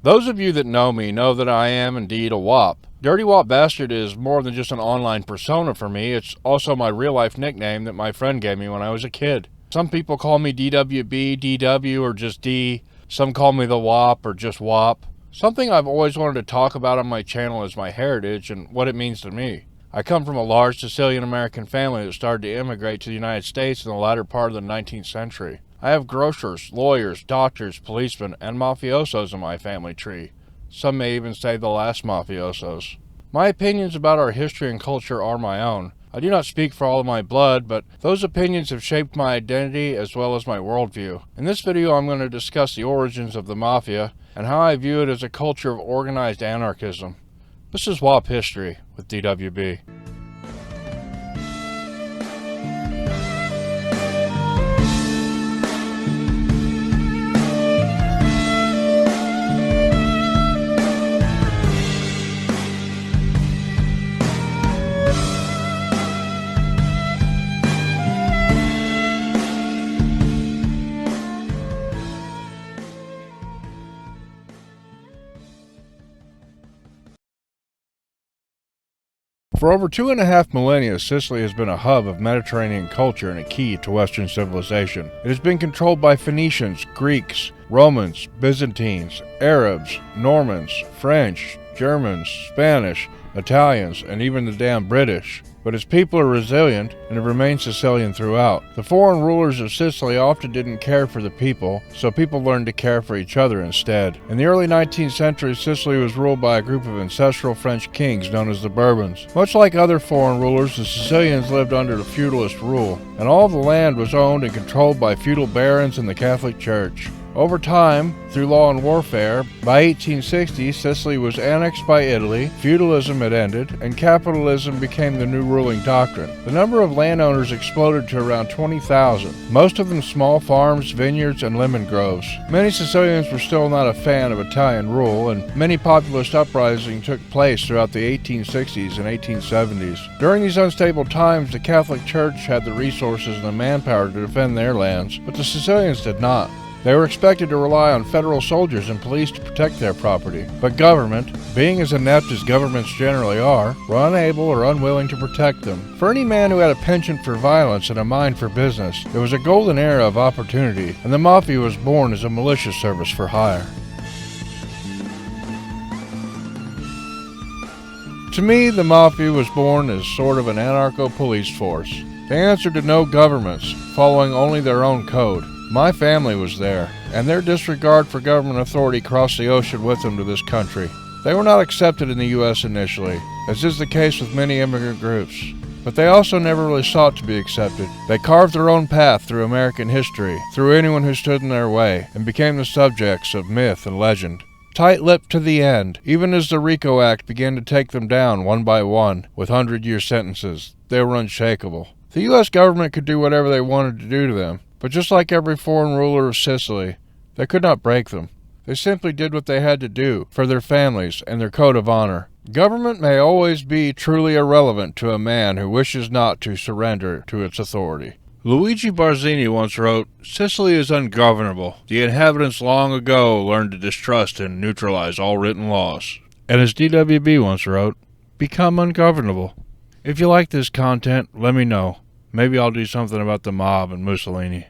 Those of you that know me know that I am indeed a wop. Dirty Wop Bastard is more than just an online persona for me, it's also my real-life nickname that my friend gave me when I was a kid. Some people call me DWB, DW, or just D. Some call me the Wop or just Wop. Something I've always wanted to talk about on my channel is my heritage and what it means to me. I come from a large Sicilian American family that started to immigrate to the United States in the latter part of the 19th century. I have grocers, lawyers, doctors, policemen, and mafiosos in my family tree. Some may even say the last mafiosos. My opinions about our history and culture are my own. I do not speak for all of my blood, but those opinions have shaped my identity as well as my worldview. In this video, I'm going to discuss the origins of the Mafia and how I view it as a culture of organized anarchism. This is WopHistory with DWB. For over 2.5 millennia, Sicily has been a hub of Mediterranean culture and a key to Western civilization. It has been controlled by Phoenicians, Greeks, Romans, Byzantines, Arabs, Normans, French, Germans, Spanish, Italians, and even the damn British. But its people are resilient and have remained Sicilian throughout. The foreign rulers of Sicily often didn't care for the people, so people learned to care for each other instead. In the early 19th century, Sicily was ruled by a group of ancestral French kings known as the Bourbons. Much like other foreign rulers, the Sicilians lived under the feudalist rule, and all of the land was owned and controlled by feudal barons and the Catholic Church. Over time, through law and warfare, by 1860, Sicily was annexed by Italy, feudalism had ended, and capitalism became the new ruling doctrine. The number of landowners exploded to around 20,000, most of them small farms, vineyards, and lemon groves. Many Sicilians were still not a fan of Italian rule, and many populist uprisings took place throughout the 1860s and 1870s. During these unstable times, the Catholic Church had the resources and the manpower to defend their lands, but the Sicilians did not. They were expected to rely on federal soldiers and police to protect their property, but government, being as inept as governments generally are, were unable or unwilling to protect them. For any man who had a penchant for violence and a mind for business, there was a golden era of opportunity, and the Mafia was born as a militia service for hire. To me, the Mafia was born as sort of an anarcho-police force. They answered to no governments, following only their own code. My family was there, and their disregard for government authority crossed the ocean with them to this country. They were not accepted in the U.S. initially, as is the case with many immigrant groups. But they also never really sought to be accepted. They carved their own path through American history, through anyone who stood in their way, and became the subjects of myth and legend. Tight-lipped to the end, even as the RICO Act began to take them down one by one with 100-year sentences, they were unshakable. The U.S. government could do whatever they wanted to do to them, but just like every foreign ruler of Sicily, they could not break them. They simply did what they had to do for their families and their code of honor. Government may always be truly irrelevant to a man who wishes not to surrender to its authority. Luigi Barzini once wrote, "Sicily is ungovernable. The inhabitants long ago learned to distrust and neutralize all written laws." And as DWB once wrote, "Become ungovernable." If you like this content, let me know. Maybe I'll do something about the mob and Mussolini.